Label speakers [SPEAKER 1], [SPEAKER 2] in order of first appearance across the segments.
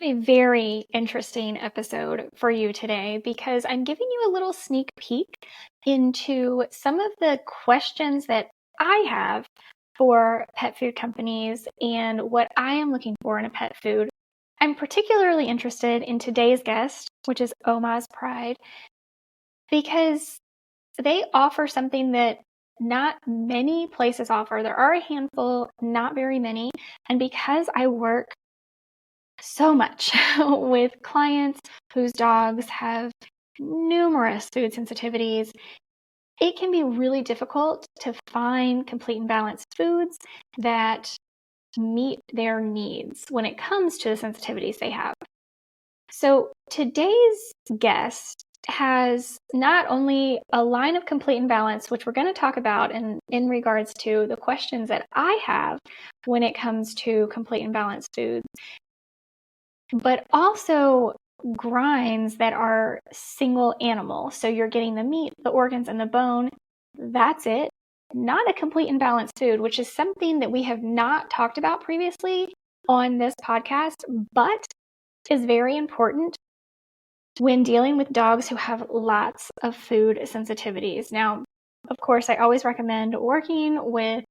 [SPEAKER 1] A very interesting episode for you today because I'm giving you a little sneak peek into some of the questions that I have for pet food companies and what I am looking for in a pet food. I'm particularly interested in today's guest, which is Oma's Pride, because they offer something that not many places offer. There are a handful, not very many. And because I work so much with clients whose dogs have numerous food sensitivities, it can be really difficult to find complete and balanced foods that meet their needs when it comes to the sensitivities they have. So today's guest has not only a line of complete and balanced, which we're going to talk about in regards to the questions that I have when it comes to complete and balanced foods, but also grinds that are single animal. So you're getting the meat, the organs, and the bone. That's it. Not a complete and balanced food, which is something that we have not talked about previously on this podcast, but is very important when dealing with dogs who have lots of food sensitivities. Now, of course, I always recommend working with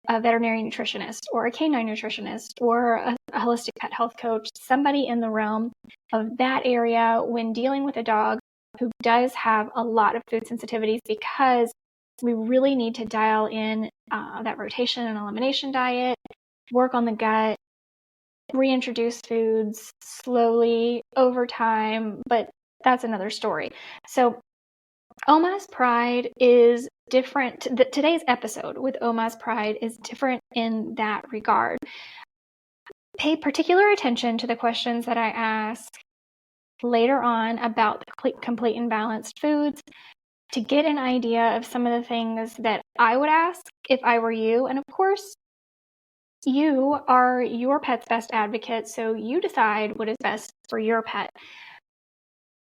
[SPEAKER 1] a veterinary nutritionist or a canine nutritionist or a holistic pet health coach, somebody in the realm of that area when dealing with a dog who does have a lot of food sensitivities, because we really need to dial in that rotation and elimination diet, work on the gut, reintroduce foods slowly over time, but that's another story. So Oma's Pride is different. Today's episode with Oma's Pride is different in that regard. Pay particular attention to the questions that I ask later on about the complete and balanced foods to get an idea of some of the things that I would ask if I were you. And of course, you are your pet's best advocate, so you decide what is best for your pet.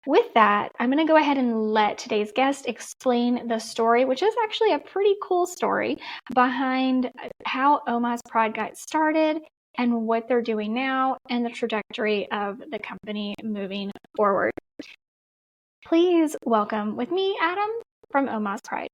[SPEAKER 1] With that, I'm going to go ahead and let today's guest explain the story, which is actually a pretty cool story behind how Oma's Pride got started and what they're doing now and the trajectory of the company moving forward. Please welcome with me, Adam, from Oma's Pride.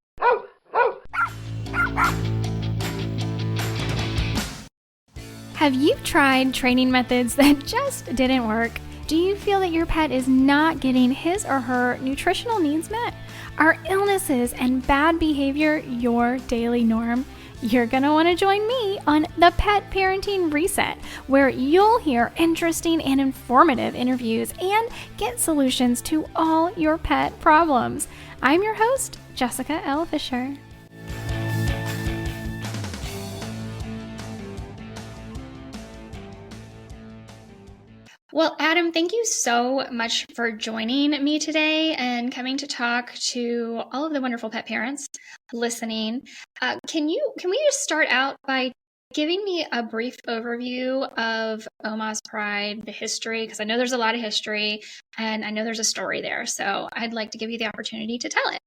[SPEAKER 1] Have you tried training methods that just didn't work? Do you feel that your pet is not getting his or her nutritional needs met? Are illnesses and bad behavior your daily norm? You're going to want to join me on the Pet Parenting Reset, where you'll hear interesting and informative interviews and get solutions to all your pet problems. I'm your host, Jessica L. Fisher. Well, Adam, thank you so much for joining me today and coming to talk to all of the wonderful pet parents listening. Can we just start out by giving me a brief overview of Oma's Pride, the history? Because I know there's a lot of history and I know there's a story there. So I'd like to give you the opportunity to tell it.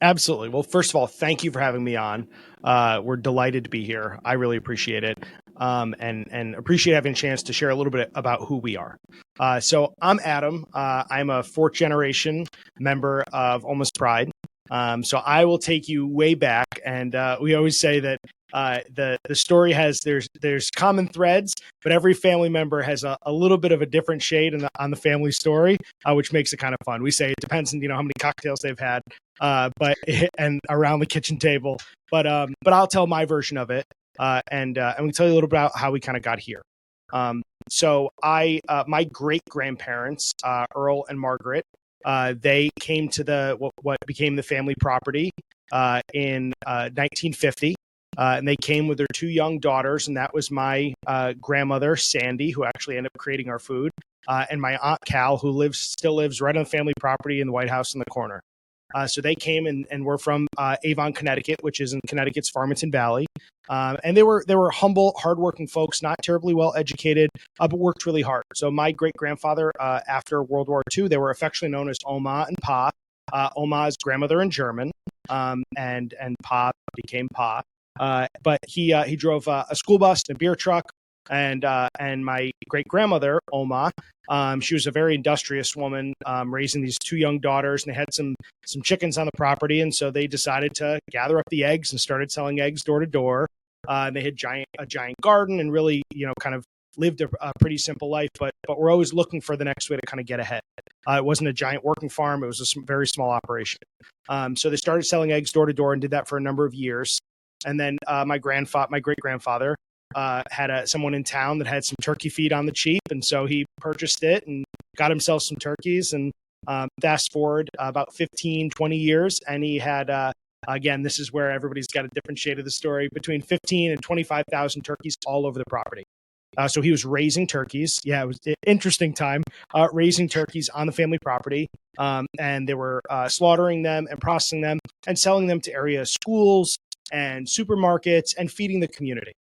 [SPEAKER 2] Absolutely. Well, first of all, thank you for having me on. We're delighted to be here. I really appreciate it. And appreciate having a chance to share a little bit about who we are. So I'm Adam. I'm a fourth generation member of Oma's Pride. So I will take you way back. And we always say that the story has, there's common threads, but every family member has a little bit of a different shade on the family story, which makes it kind of fun. We say it depends on, how many cocktails they've had, and around the kitchen table, but I'll tell my version of it. And we tell you a little bit about how we kind of got here. So my great grandparents, Earl and Margaret, they came to what became the family property in 1950. And they came with their two young daughters, and that was my grandmother, Sandy, who actually ended up creating our food, and my Aunt Cal, who still lives right on the family property in the White House in the corner. So they came and were from Avon, Connecticut, which is in Connecticut's Farmington Valley. And they were humble, hardworking folks, not terribly well educated, but worked really hard. So my great grandfather, after World War II, they were affectionately known as Oma and Pa. Oma is grandmother in German, and Pa became Pa. But he drove a school bus and a beer truck And my great grandmother, Oma, she was a very industrious woman, raising these two young daughters, and they had some chickens on the property, and so they decided to gather up the eggs and started selling eggs door to door. They had a giant garden, and really, kind of lived a pretty simple life, but we're always looking for the next way to kind of get ahead. It wasn't a giant working farm; it was a very small operation. So they started selling eggs door to door and did that for a number of years. And then my great grandfather, had someone in town that had some turkey feed on the cheap, and so he purchased it and got himself some turkeys. And fast forward about 15-20 years, and he had again, this is where everybody's got a different shade of the story, between 15 and 25,000 turkeys all over the property. So he was raising turkeys. Yeah, it was an interesting time, raising turkeys on the family property. And they were slaughtering them and processing them and selling them to area schools and supermarkets and feeding the community.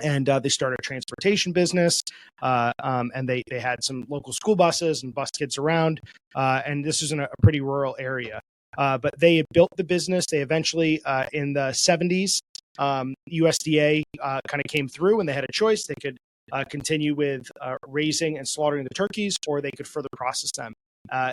[SPEAKER 2] And they started a transportation business, and they had some local school buses and bus kids around. And this is in a pretty rural area. But they had built the business. They eventually, in the 70s, USDA kind of came through, and they had a choice. They could continue with raising and slaughtering the turkeys, or they could further process them.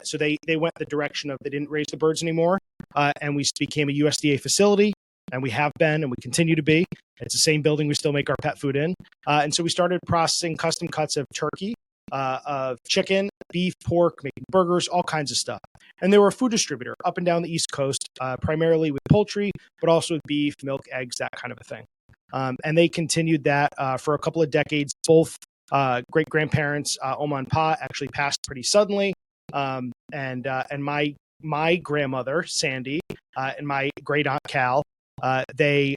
[SPEAKER 2] So they went the direction of they didn't raise the birds anymore, and we became a USDA facility. And we have been, and we continue to be. It's the same building we still make our pet food in. And so we started processing custom cuts of turkey, of chicken, beef, pork, making burgers, all kinds of stuff. And they were a food distributor up and down the East Coast, primarily with poultry, but also with beef, milk, eggs, that kind of a thing. And they continued that for a couple of decades. Both great-grandparents, Oma and Pa, actually passed pretty suddenly. And my grandmother, Sandy, and my great-aunt, Cal, they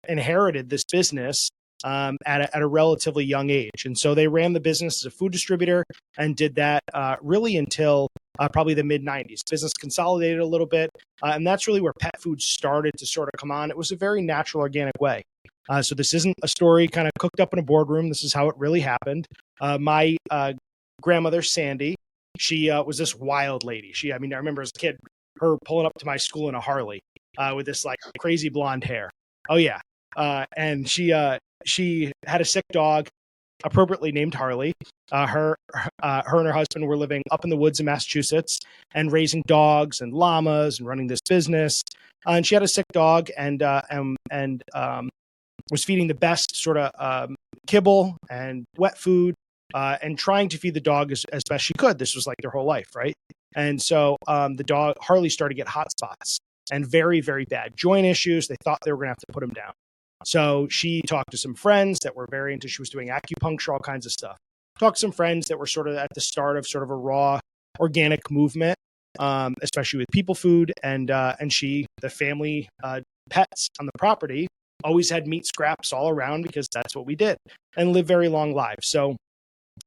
[SPEAKER 2] inherited this business at a relatively young age. And so they ran the business as a food distributor and did that really until probably the mid-90s. Business consolidated a little bit, and that's really where pet food started to sort of come on. It was a very natural, organic way. So this isn't a story kind of cooked up in a boardroom. This is how it really happened. My grandmother, Sandy, she was this wild lady. I remember as a kid, her pulling up to my school in a Harley with this like crazy blonde hair. Oh yeah. And she had a sick dog, appropriately named Harley. Her and her husband were living up in the woods in Massachusetts and raising dogs and llamas and running this business. And she had a sick dog and was feeding the best sort of kibble and wet food and trying to feed the dog as best she could. This was like their whole life, right? And so the dog, Harley, started to get hot spots and very, very bad joint issues. They thought they were going to have to put him down. So she talked to some friends that were very into, she was doing acupuncture, all kinds of stuff. Talked to some friends that were sort of at the start of sort of a raw organic movement, especially with people food. And the family pets on the property always had meat scraps all around because that's what we did and lived very long lives. So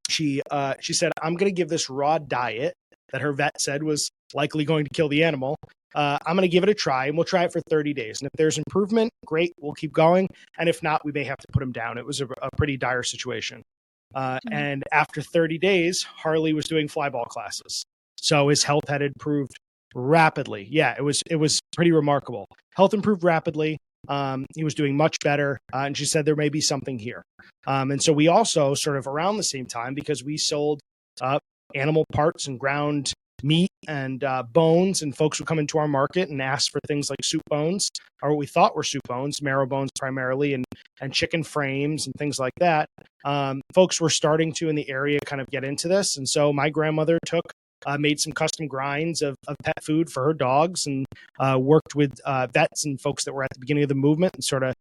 [SPEAKER 2] she said, I'm going to give this raw diet that her vet said was likely going to kill the animal. I'm going to give it a try, and we'll try it for 30 days. And if there's improvement, great, we'll keep going. And if not, we may have to put him down. It was a pretty dire situation. And after 30 days, Harley was doing flyball classes. So his health had improved rapidly. Yeah, it was pretty remarkable. Health improved rapidly. He was doing much better. And she said there may be something here. And so we also sort of around the same time, because we sold animal parts and ground meat and bones, and folks would come into our market and ask for things like soup bones, or what we thought were soup bones, marrow bones primarily, and chicken frames and things like that. Folks were starting to in the area kind of get into this. And so my grandmother made some custom grinds of pet food for her dogs and worked with vets and folks that were at the beginning of the movement and sort of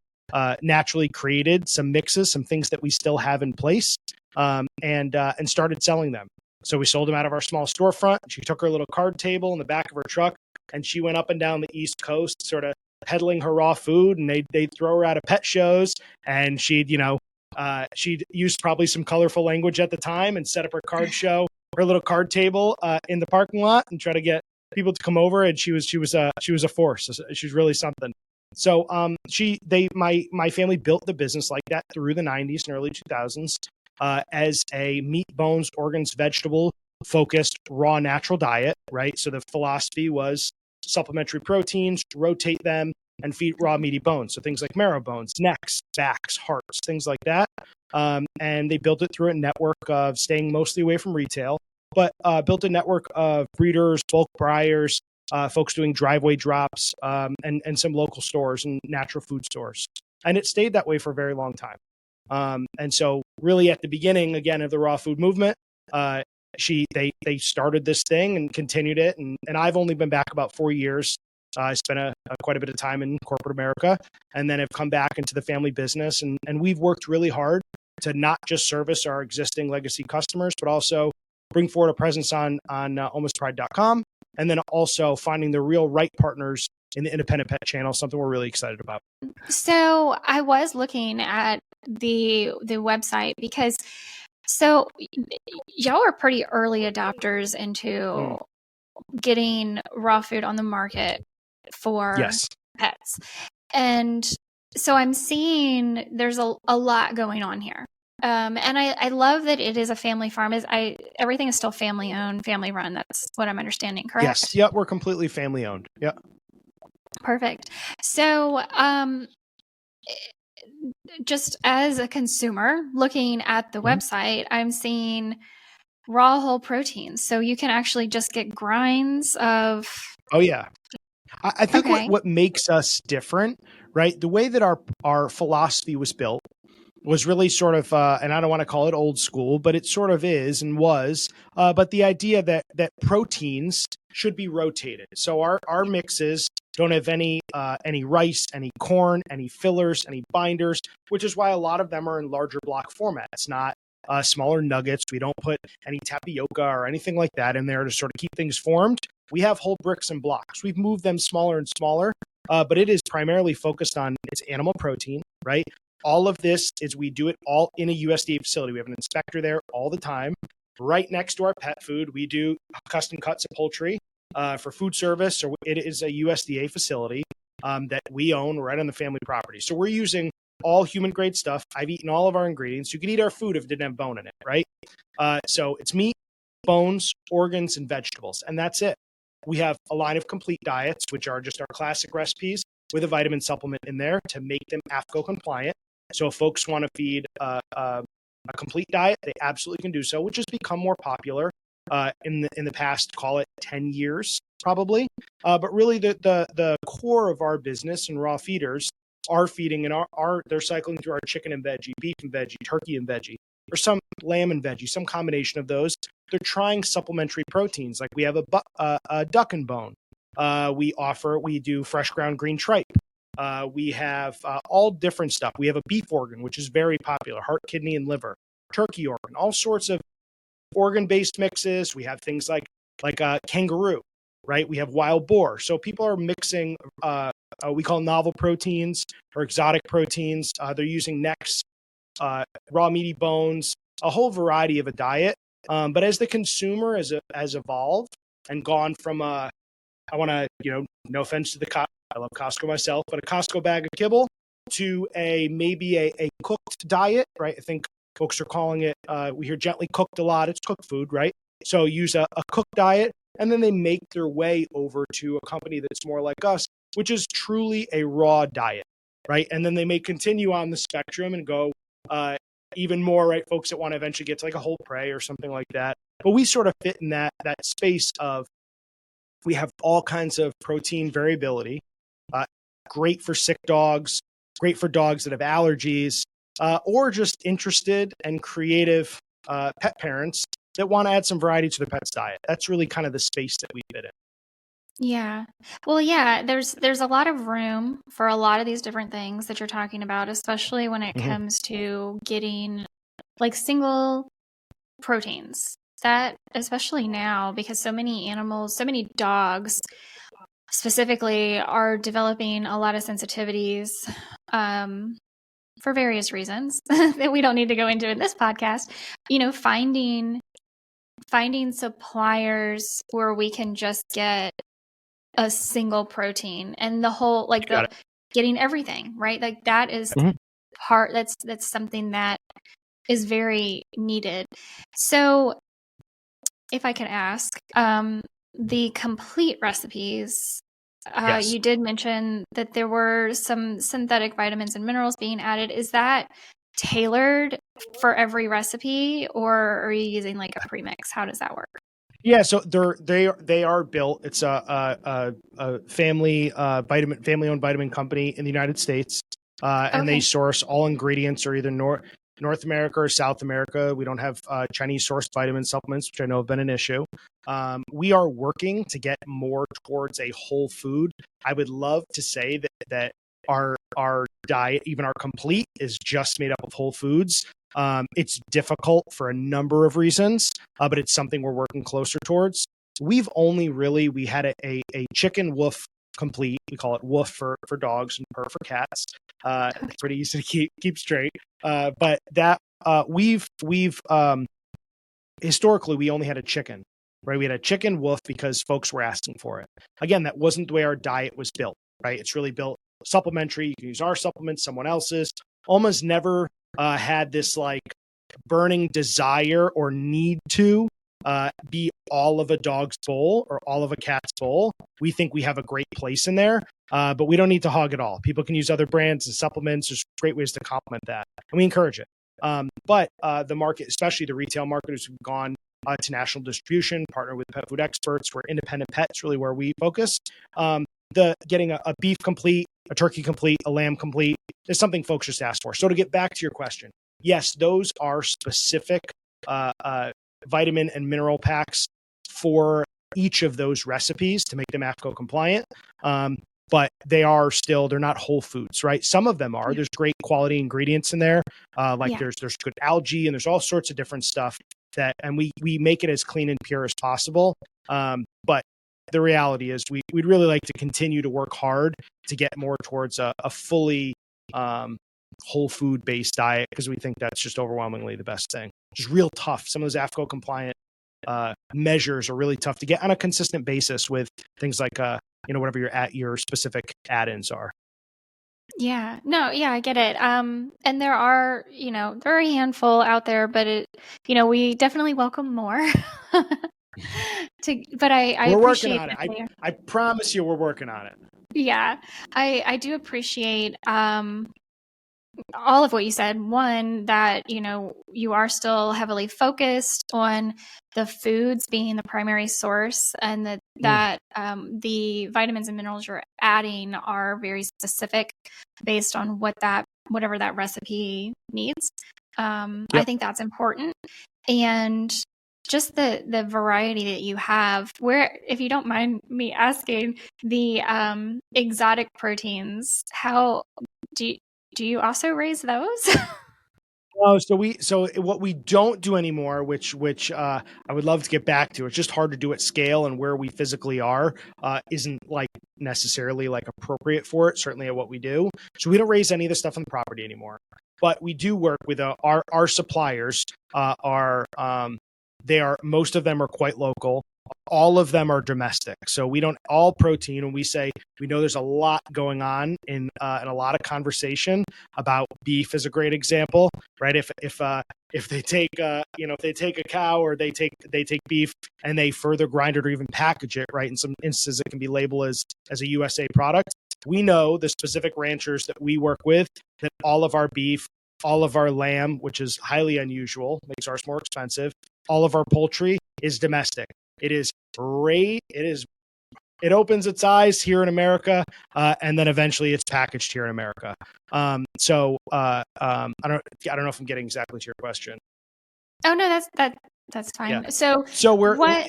[SPEAKER 2] naturally created some mixes, some things that we still have in place, and started selling them. So we sold them out of our small storefront. She took her little card table in the back of her truck, and she went up and down the East Coast, sort of peddling her raw food. And they'd throw her out of pet shows, and she'd used probably some colorful language at the time and set up her card show, her little card table in the parking lot, and try to get people to come over. And she was a force. She was really something. So my family built the business like that through the 90s and early 2000s. As a meat, bones, organs, vegetable focused raw natural diet, right? So the philosophy was supplementary proteins, rotate them, and feed raw meaty bones. So things like marrow bones, necks, backs, hearts, things like that. And they built it through a network of staying mostly away from retail, but built a network of breeders, bulk buyers, folks doing driveway drops, and some local stores and natural food stores. And it stayed that way for a very long time. And so really at the beginning, again, of the raw food movement, they started this thing and continued it. And I've only been back about 4 years. I spent quite a bit of time in corporate America, and then have come back into the family business. And we've worked really hard to not just service our existing legacy customers, but also bring forward a presence on almostpride.com, and then also finding the real right partners in the independent pet channel, something we're really excited about.
[SPEAKER 1] So I was looking at the website because y'all are pretty early adopters into getting raw food on the market for
[SPEAKER 2] Yes.
[SPEAKER 1] pets. And so I'm seeing there's a lot going on here. And I love that it is a family farm. Everything is still family owned, family run. That's what I'm understanding, correct?
[SPEAKER 2] Yes. Yep. We're completely family owned. Yep.
[SPEAKER 1] Perfect. So, just as a consumer looking at the website, I'm seeing raw whole proteins. So you can actually just get grinds of.
[SPEAKER 2] Oh yeah. I think
[SPEAKER 1] Okay.
[SPEAKER 2] what makes us different, right? The way that our philosophy was built was really sort of, and I don't want to call it old school, but it sort of is and was. But the idea that proteins should be rotated. So our mixes don't have any rice, any corn, any fillers, any binders, which is why a lot of them are in larger block formats, not smaller nuggets. We don't put any tapioca or anything like that in there to sort of keep things formed. We have whole bricks and blocks. We've moved them smaller and smaller, but it is primarily focused on its animal protein, right? All of this is we do it all in a USDA facility. We have an inspector there all the time. Right next to our pet food, we do custom cuts of poultry for food service. So it is a USDA facility that we own right on the family property. So we're using all human grade stuff. I've eaten all of our ingredients. You could eat our food if it didn't have bone in it, right? So it's meat, bones, organs, and vegetables, and that's it. We have a line of complete diets, which are just our classic recipes with a vitamin supplement in there to make them AFCO compliant. So if folks want to feed a complete diet, they absolutely can do so, which has become more popular in the past, call it 10 years, probably. But really the core of our business and raw feeders are feeding and they're cycling through our chicken and veggie, beef and veggie, turkey and veggie, or some lamb and veggie, some combination of those. They're trying supplementary proteins. Like we have a duck and bone. We do fresh ground green tripe. We have all different stuff. We have a beef organ, which is very popular, heart, kidney, and liver, turkey organ, all sorts of organ-based mixes. We have things like kangaroo, right? We have wild boar. So people are mixing, we call novel proteins or exotic proteins. They're using necks, raw meaty bones, a whole variety of a diet. But as the consumer has evolved and gone from I want to, no offense to I love Costco myself, but a Costco bag of kibble to maybe a cooked diet, right? I think folks are calling it, we hear gently cooked a lot. It's cooked food, right? So use a cooked diet, and then they make their way over to a company that's more like us, which is truly a raw diet, right? And then they may continue on the spectrum and go even more, right? Folks that want to eventually get to like a whole prey or something like that. But we sort of fit in that space of, we have all kinds of protein variability, great for sick dogs, great for dogs that have allergies, or just interested and creative pet parents that want to add some variety to their pet's diet. That's really kind of the space that we fit in.
[SPEAKER 1] Yeah. Well, yeah, there's a lot of room for a lot of these different things that you're talking about, especially when it comes to getting like single proteins. That, especially now, because so many animals, so many dogs specifically are developing a lot of sensitivities for various reasons that we don't need to go into in this podcast. Finding suppliers where we can just get a single protein and the whole, like getting everything, right? Like that is that's something that is very needed. So if I can ask, the complete recipes,
[SPEAKER 2] Yes.
[SPEAKER 1] you did mention that there were some synthetic vitamins and minerals being added. Is that tailored for every recipe, or are you using like a premix? How does that work?
[SPEAKER 2] Yeah, so they are built. It's a family family owned vitamin company in the United States, and they
[SPEAKER 1] Okay.
[SPEAKER 2] source all ingredients are either North America or South America. We don't have Chinese sourced vitamin supplements, which I know have been an issue. We are working to get more towards a whole food. I would love to say that our diet, even our complete, is just made up of whole foods. It's difficult for a number of reasons, but it's something we're working closer towards. We had a chicken woof complete. We call it woof for dogs and purr for cats. It's pretty easy to keep straight. But that we've historically we only had a chicken, right? We had a chicken woof because folks were asking for it. Again, that wasn't the way our diet was built, right? It's really built supplementary. You can use our supplements, someone else's. Almost never had this like burning desire or need to be all of a dog's bowl or all of a cat's bowl. We think we have a great place in there, but we don't need to hog it all. People can use other brands and supplements. There's great ways to complement that, and we encourage it. But the market, especially the retail marketers who've gone to national distribution, partner with pet food experts, we're independent pets, really where we focus. Getting a beef complete, a turkey complete, a lamb complete is something folks just ask for. So to get back to your question, yes, those are specific vitamin and mineral packs for each of those recipes to make them AFCO compliant. But they're not whole foods, right? Some of them are. There's great quality ingredients in there. There's good algae and there's all sorts of different stuff and we make it as clean and pure as possible. But the reality is we'd really like to continue to work hard to get more towards a fully whole food based diet, because we think that's just overwhelmingly the best thing. Just real tough. Some of those AFCO compliant measures are really tough to get on a consistent basis with things like whatever your specific add-ins are.
[SPEAKER 1] Yeah, no, yeah, I get it. And there are a handful out there, but we definitely welcome more. But I
[SPEAKER 2] we're
[SPEAKER 1] appreciate
[SPEAKER 2] working on it. I promise you, we're working on it.
[SPEAKER 1] Yeah, I do appreciate all of what you said. One, that you are still heavily focused on the foods being the primary source, and that the vitamins and minerals you're adding are very specific based on whatever that recipe needs. Yep. I think that's important. And just the variety that you have, where, if you don't mind me asking, the exotic proteins, how do you also raise those?
[SPEAKER 2] Oh, so what we don't do anymore, which I would love to get back to. It's just hard to do at scale, and where we physically are isn't like necessarily like appropriate for it. Certainly at what we do, so we don't raise any of the stuff on the property anymore. But we do work with our suppliers. Most of them are quite local. All of them are domestic. So we don't all protein. And we say, we know there's a lot going on in a lot of conversation about beef is a great example, right? If they take if they take a cow or they take beef and they further grind it or even package it, right? In some instances, it can be labeled as a USA product. We know the specific ranchers that we work with that all of our beef, all of our lamb, which is highly unusual, makes ours more expensive. All of our poultry is domestic. It is great. It opens its eyes here in America, and then eventually it's packaged here in America. I don't know if I'm getting exactly to your question.
[SPEAKER 1] Oh no, that's fine.
[SPEAKER 2] Yeah.
[SPEAKER 1] So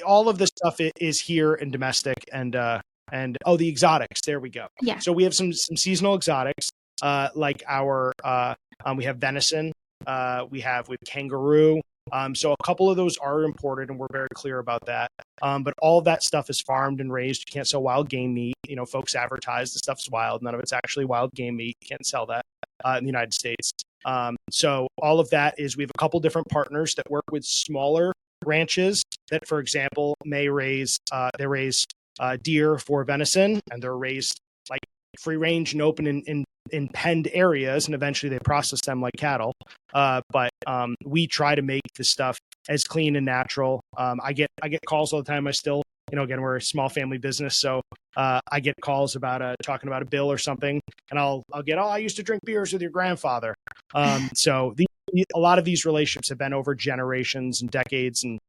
[SPEAKER 2] all of the stuff is here and domestic, and the exotics. There we go.
[SPEAKER 1] Yeah.
[SPEAKER 2] So we have some seasonal exotics, like we have venison, we have with kangaroo. So a couple of those are imported, and we're very clear about that. But all of that stuff is farmed and raised. You can't sell wild game meat. Folks advertise the stuff's wild. None of it's actually wild game meat. You can't sell that in the United States. So all of that we have a couple different partners that work with smaller ranches that, for example, may raise deer for venison, and they're raised like free range and open in penned areas, and eventually they process them like cattle. But we try to make this stuff as clean and natural. I get calls all the time. I still, again, we're a small family business, so I get calls about talking about a bill or something, and I'll get, oh, I used to drink beers with your grandfather. So a lot of these relationships have been over generations and decades, and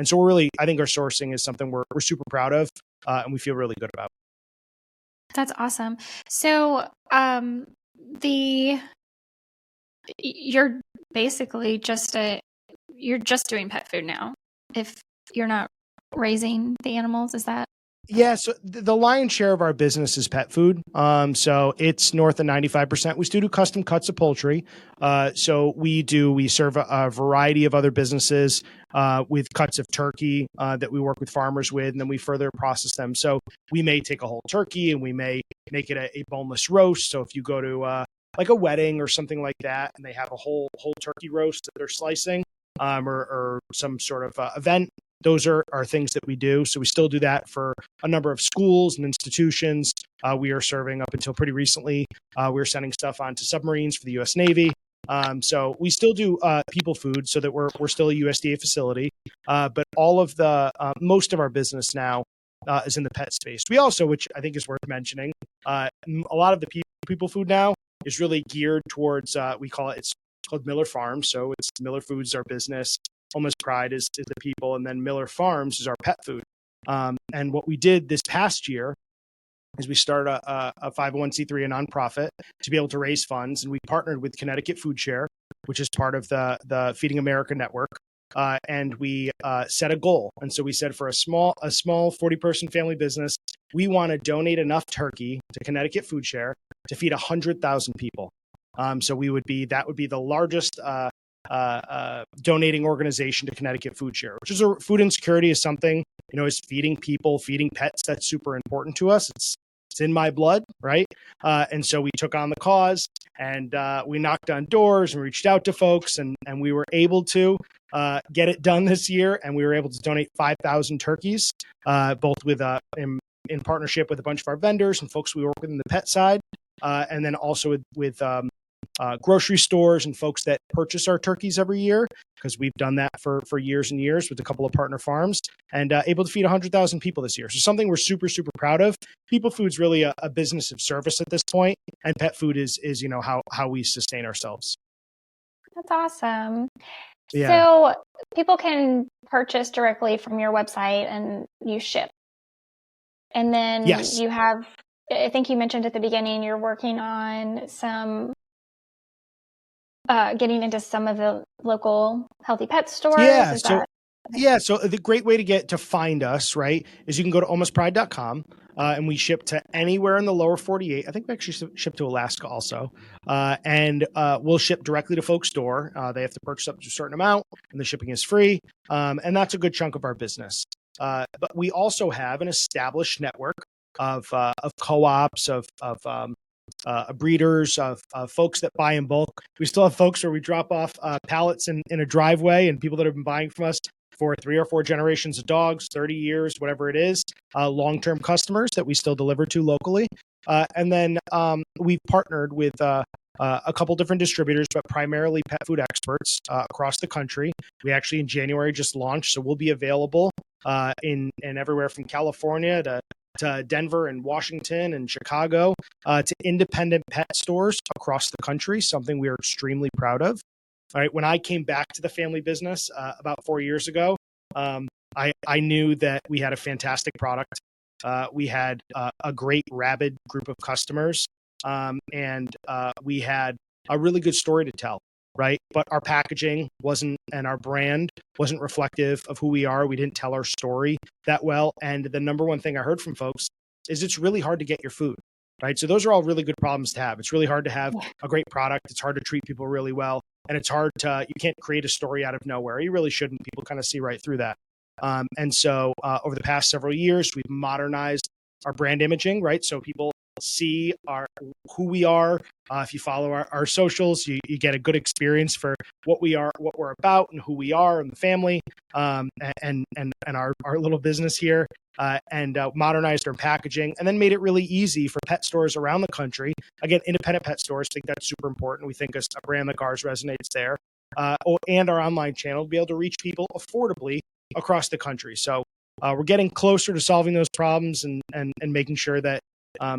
[SPEAKER 2] so we're really, I think our sourcing is something we're super proud of, and we feel really good about.
[SPEAKER 1] That's awesome. So, you're basically you're just doing pet food now. If you're not raising the animals, is that?
[SPEAKER 2] Yeah, so the lion's share of our business is pet food. So it's north of 95%. We still do custom cuts of poultry. So we serve a variety of other businesses with cuts of turkey that we work with farmers with, and then we further process them. So we may take a whole turkey and we may make it a boneless roast. So if you go to like a wedding or something like that, and they have a whole turkey roast that they're slicing, or some sort of event, those are things that we do. So we still do that for a number of schools and institutions. We are serving up until pretty recently. We were sending stuff onto submarines for the U.S. Navy. So we still do people food, so that we're still a USDA facility. But all of most of our business now is in the pet space. We also, which I think is worth mentioning, a lot of the people food now is really geared towards, it's called Miller Farms. So it's Miller Foods, our business. Almost Pride is the people, and then Miller Farms is our pet food. And what we did this past year is we started a 501c3, a nonprofit, to be able to raise funds, and we partnered with Connecticut Food Share, which is part of the Feeding America network, and we set a goal. And so we said, for a small 40-person family business, we want to donate enough turkey to Connecticut Food Share to feed 100,000 people. So that would be the largest donating organization to Connecticut Food Share, which is food insecurity is something, is feeding people, feeding pets. That's super important to us. It's in my blood, right? And so we took on the cause, and we knocked on doors and reached out to folks, and we were able to get it done this year. And we were able to donate 5,000 turkeys, both with in partnership with a bunch of our vendors and folks we work with in the pet side, and then also with grocery stores and folks that purchase our turkeys every year, because we've done that for years and years with a couple of partner farms, and able to feed 100,000 people this year. So something we're super, super proud of. People food's really a business of service at this point, and pet food is how we sustain ourselves.
[SPEAKER 1] That's awesome.
[SPEAKER 2] Yeah.
[SPEAKER 1] So people can purchase directly from your website, and you ship. And then
[SPEAKER 2] yes.
[SPEAKER 1] You have, I think you mentioned at the beginning, you're working on some getting into some of the local healthy pet stores.
[SPEAKER 2] Yeah. So the great way to find us, right, is you can go to almostpride.com, and we ship to anywhere in the lower 48. I think we actually ship to Alaska also. And we'll ship directly to folks' door. They have to purchase up to a certain amount, and the shipping is free. And that's a good chunk of our business. But we also have an established network of co-ops, of breeders, of folks that buy in bulk. We still have folks where we drop off pallets in a driveway, and people that have been buying from us for 3 or 4 generations of dogs, 30 years, whatever it is, long-term customers that we still deliver to locally. And then we've partnered with a couple different distributors, but primarily pet food experts across the country. We actually in January just launched, so we'll be available in everywhere from California to Denver and Washington and Chicago, to independent pet stores across the country, something we are extremely proud of. All right, when I came back to the family business about 4 years ago, I knew that we had a fantastic product. We had a great rabid group of customers, and we had a really good story to tell, right? But our packaging and our brand wasn't reflective of who we are. We didn't tell our story that well. And the number one thing I heard from folks is it's really hard to get your food, right? So those are all really good problems to have. It's really hard to have a great product. It's hard to treat people really well. And it's hard you can't create a story out of nowhere. You really shouldn't. People kind of see right through that. And so over the past several years, we've modernized our brand imaging, right? So people see who we are. If you follow our socials, you get a good experience for what we are, what we're about, and who we are, and the family, and our little business here, and modernized our packaging, and then made it really easy for pet stores around the country. Again, independent pet stores, think that's super important. We think a brand like ours resonates there, and our online channel to be able to reach people affordably across the country. So we're getting closer to solving those problems and making sure that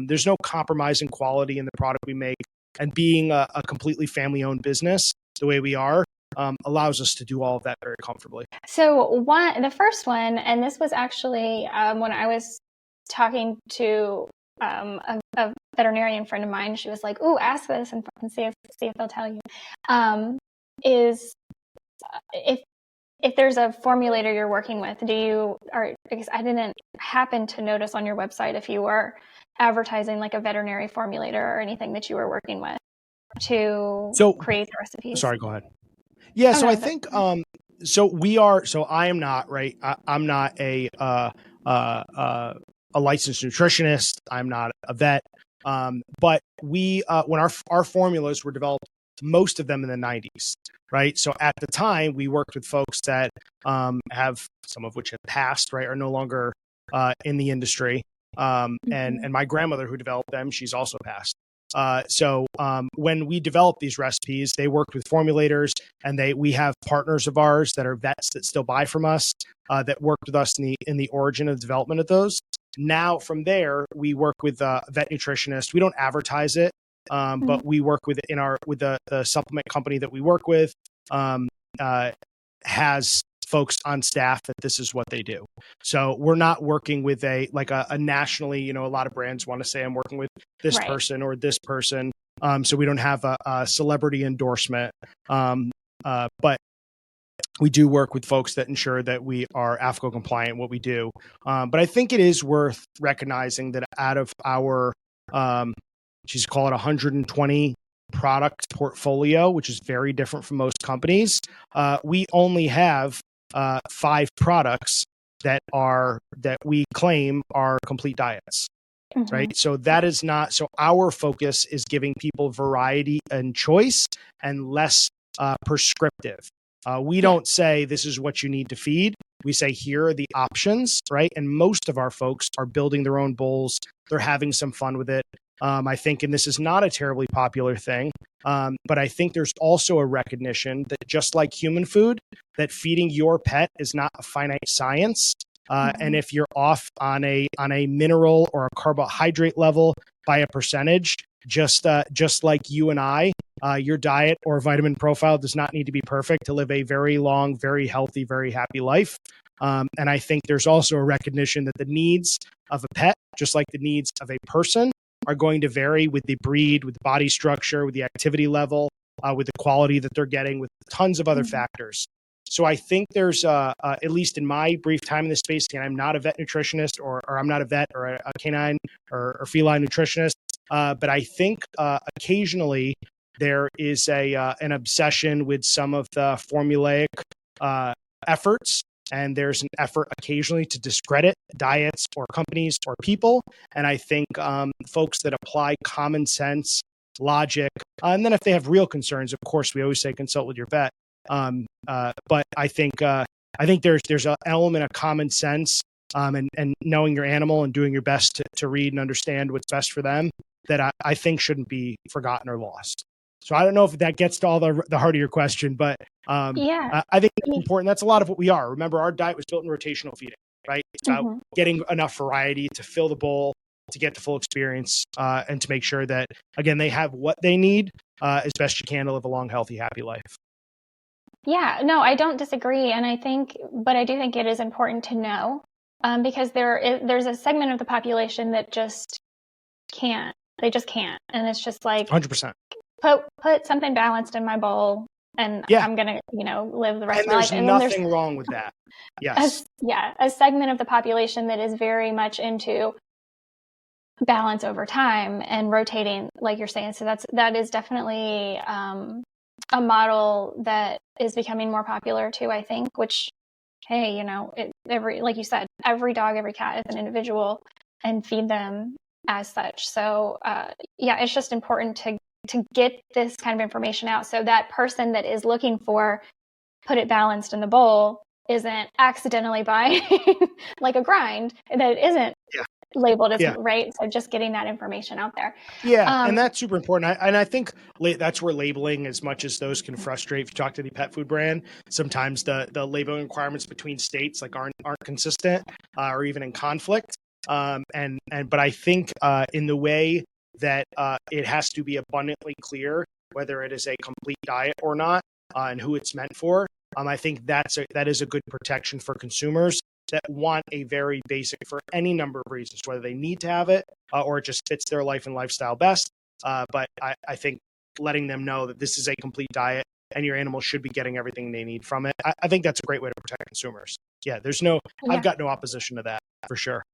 [SPEAKER 2] there's no compromise in quality in the product we make. And being a completely family-owned business, the way we are, allows us to do all of that very comfortably.
[SPEAKER 1] So the first one, and this was actually when I was talking to a veterinarian friend of mine, she was like, "Ooh, ask this and see if they'll tell you." Is if there's a formulator you're working with, because I didn't happen to notice on your website if you were advertising like a veterinary formulator or anything that you were working with to create the recipes.
[SPEAKER 2] Sorry, go ahead. Yeah, so I think so I am not, right? I'm not a licensed nutritionist. I'm not a vet. But we when our formulas were developed, most of them in the 90s, right? So at the time, we worked with folks that have, some of which have passed, right, are no longer in the industry. And my grandmother who developed them, she's also passed. So when we developed these recipes, they worked with formulators, and we have partners of ours that are vets that still buy from us, that worked with us in the origin of development of those. Now from there, we work with vet nutritionists. We don't advertise it, but we work with the supplement company that we work with has folks on staff that this is what they do. So we're not working with a nationally, a lot of brands want to say I'm working with this person or this person. So we don't have a celebrity endorsement. But we do work with folks that ensure that we are AFCO compliant in what we do. But I think it is worth recognizing that out of our, she's called it 120 product portfolio, which is very different from most companies. We only have 5 products that we claim are complete diets, right? So that is not, so our focus is giving people variety and choice and less prescriptive. We don't say this is what you need to feed. We say here are the options, right? And most of our folks are building their own bowls. They're having some fun with it. I think, and this is not a terribly popular thing, but I think there's also a recognition that just like human food, that feeding your pet is not a finite science. And if you're off on a mineral or a carbohydrate level by a percentage, just like you and I, your diet or vitamin profile does not need to be perfect to live a very long, very healthy, very happy life. And I think there's also a recognition that the needs of a pet, just like the needs of a person, are going to vary with the breed, with the body structure, with the activity level, with the quality that they're getting, with tons of other factors. So I think there's, at least in my brief time in this space, and I'm not a vet nutritionist or I'm not a vet or a canine or feline nutritionist, but I think occasionally there is an obsession with some of the formulaic efforts. And there's an effort occasionally to discredit diets or companies or people. And I think folks that apply common sense, logic, and then if they have real concerns, of course, we always say consult with your vet. But I think there's an element of common sense and knowing your animal and doing your best to read and understand what's best for them that I think shouldn't be forgotten or lost. So I don't know if that gets to all the heart of your question, but I think it's important. That's a lot of what we are. Remember, our diet was built in rotational feeding, right? It's about getting enough variety to fill the bowl, to get the full experience, and to make sure that, again, they have what they need as best you can to live a long, healthy, happy life.
[SPEAKER 1] Yeah, no, I don't disagree. And I do think it is important to know because there's a segment of the population that just can't. They just can't. And it's just like
[SPEAKER 2] 100%.
[SPEAKER 1] Put something balanced in my bowl and I'm going to, live the rest of my life.
[SPEAKER 2] And there's nothing wrong with that. Yes.
[SPEAKER 1] A segment of the population that is very much into balance over time and rotating, like you're saying. So that is definitely a model that is becoming more popular too, I think, which, hey, like you said, every dog, every cat is an individual and feed them as such. So it's just important to get this kind of information out so that person that is looking for put it balanced in the bowl isn't accidentally buying like a grind that isn't labeled as,
[SPEAKER 2] Yeah.
[SPEAKER 1] right? So just getting that information out there.
[SPEAKER 2] Yeah, and that's super important. I think that's where labeling, as much as those can frustrate, if you talk to the pet food brand, sometimes the labeling requirements between states like aren't consistent or even in conflict. But I think in the way that it has to be abundantly clear whether it is a complete diet or not and who it's meant for. I think that is a good protection for consumers that want a very basic, for any number of reasons, whether they need to have it or it just fits their life and lifestyle best. But I think letting them know that this is a complete diet and your animal should be getting everything they need from it. I think that's a great way to protect consumers. Yeah, I've got no opposition to that, for sure.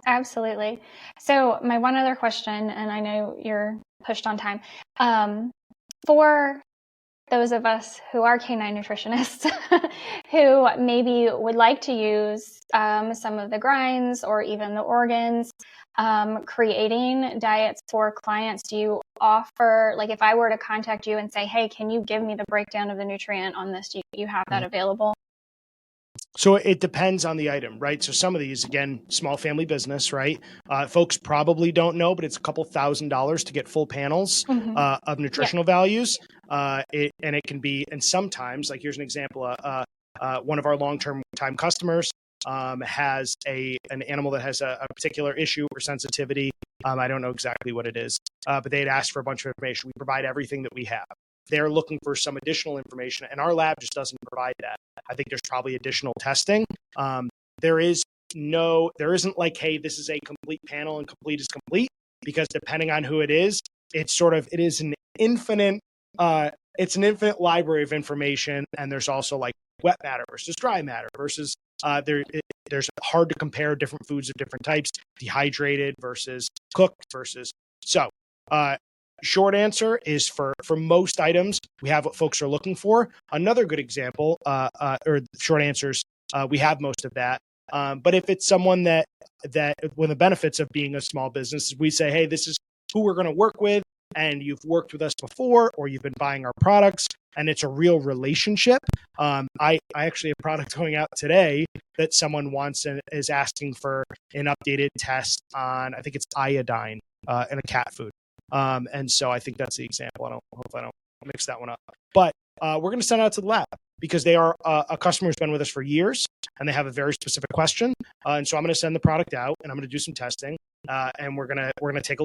[SPEAKER 1] Absolutely. So my one other question, and I know you're pushed on time, for those of us who are canine nutritionists who maybe would like to use some of the grinds or even the organs, creating diets for clients, do you offer, like if I were to contact you and say, hey, can you give me the breakdown of the nutrient on this? Do you have that available?
[SPEAKER 2] So it depends on the item, right? So some of these, again, small family business, right? Folks probably don't know, but it's a couple $1,000s to get full panels of nutritional values. It can be, and sometimes, like here's an example, one of our long-term time customers has an animal that has a particular issue or sensitivity. I don't know exactly what it is, but they'd asked for a bunch of information. We provide everything that we have. They're looking for some additional information, and our lab just doesn't provide that. I think there's probably additional testing. There isn't like, hey, this is a complete panel and complete is complete, because depending on who it is an infinite library of information. And there's also like wet matter versus dry matter versus there's hard to compare different foods of different types, dehydrated versus cooked versus short answer is for most items, we have what folks are looking for. Another good example, or short answers, we have most of that. But if it's someone that one of the benefits of being a small business is we say, hey, this is who we're going to work with, and you've worked with us before, or you've been buying our products, and it's a real relationship. I actually have a product going out today that someone wants and is asking for an updated test on, I think it's iodine in a cat food. And so I think that's the example. Hopefully I don't mix that one up. But we're going to send it out to the lab because they are a customer who's been with us for years and they have a very specific question. And so I'm going to send the product out and I'm going to do some testing. And we're going to take a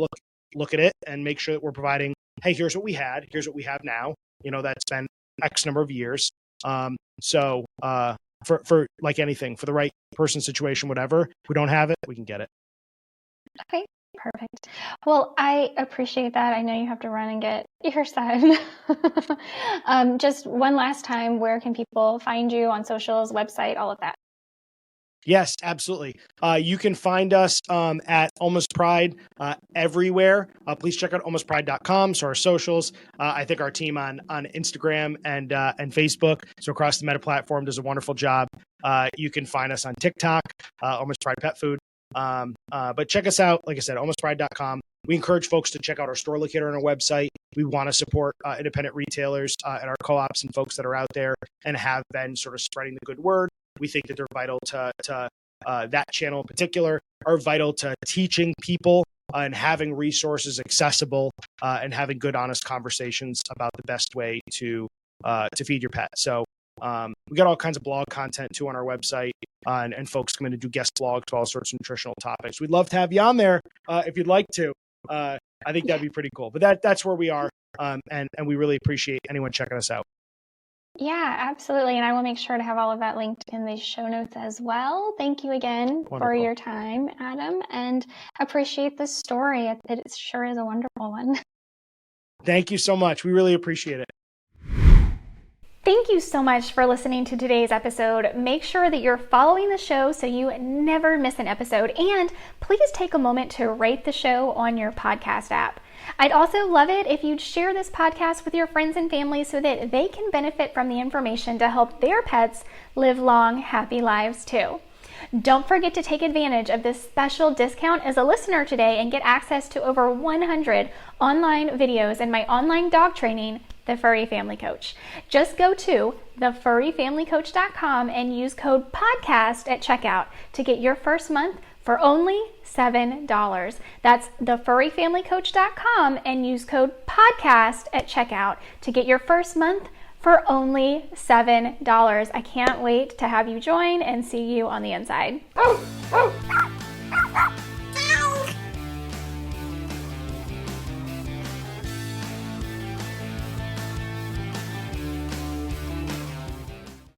[SPEAKER 2] look at it and make sure that we're providing, hey, here's what we had, here's what we have now. That's been X number of years. So for like anything, for the right person, situation, whatever, if we don't have it, we can get it.
[SPEAKER 1] Okay. Perfect. Well, I appreciate that. I know you have to run and get your son. Just one last time, where can people find you on socials, website, all of that?
[SPEAKER 2] Yes, absolutely. You can find us at Almost Pride everywhere. Please check out almostpride.com. So our socials. I think our team on Instagram and Facebook, so across the Meta platform, does a wonderful job. You can find us on TikTok, Almost Pride Pet Food. But check us out, like I said, almostpride.com. We encourage folks to check out our store locator on our website. We want to support independent retailers and our co-ops and folks that are out there and have been sort of spreading the good word. We think that they're vital to that channel in particular, are vital to teaching people and having resources accessible and having good, honest conversations about the best way to feed your pet. So we got all kinds of blog content too on our website, and folks come in to do guest blogs to all sorts of nutritional topics. We'd love to have you on there if you'd like to. I think that'd be pretty cool. But that's where we are, and we really appreciate anyone checking us out.
[SPEAKER 1] Yeah, absolutely. And I will make sure to have all of that linked in the show notes as well. Thank you again for your time, Adam, and appreciate the story. It sure is a wonderful one.
[SPEAKER 2] Thank you so much. We really appreciate it.
[SPEAKER 1] Thank you so much for listening to today's episode. Make sure that you're following the show so you never miss an episode. And please take a moment to rate the show on your podcast app. I'd also love it if you'd share this podcast with your friends and family so that they can benefit from the information to help their pets live long, happy lives too. Don't forget to take advantage of this special discount as a listener today and get access to over 100 online videos and my online dog training, The Furry Family Coach. Just go to thefurryfamilycoach.com and use code PODCAST at checkout to get your first month for only $7. That's thefurryfamilycoach.com and use code podcast at checkout to get your first month for only $7. I can't wait to have you join and see you on the inside.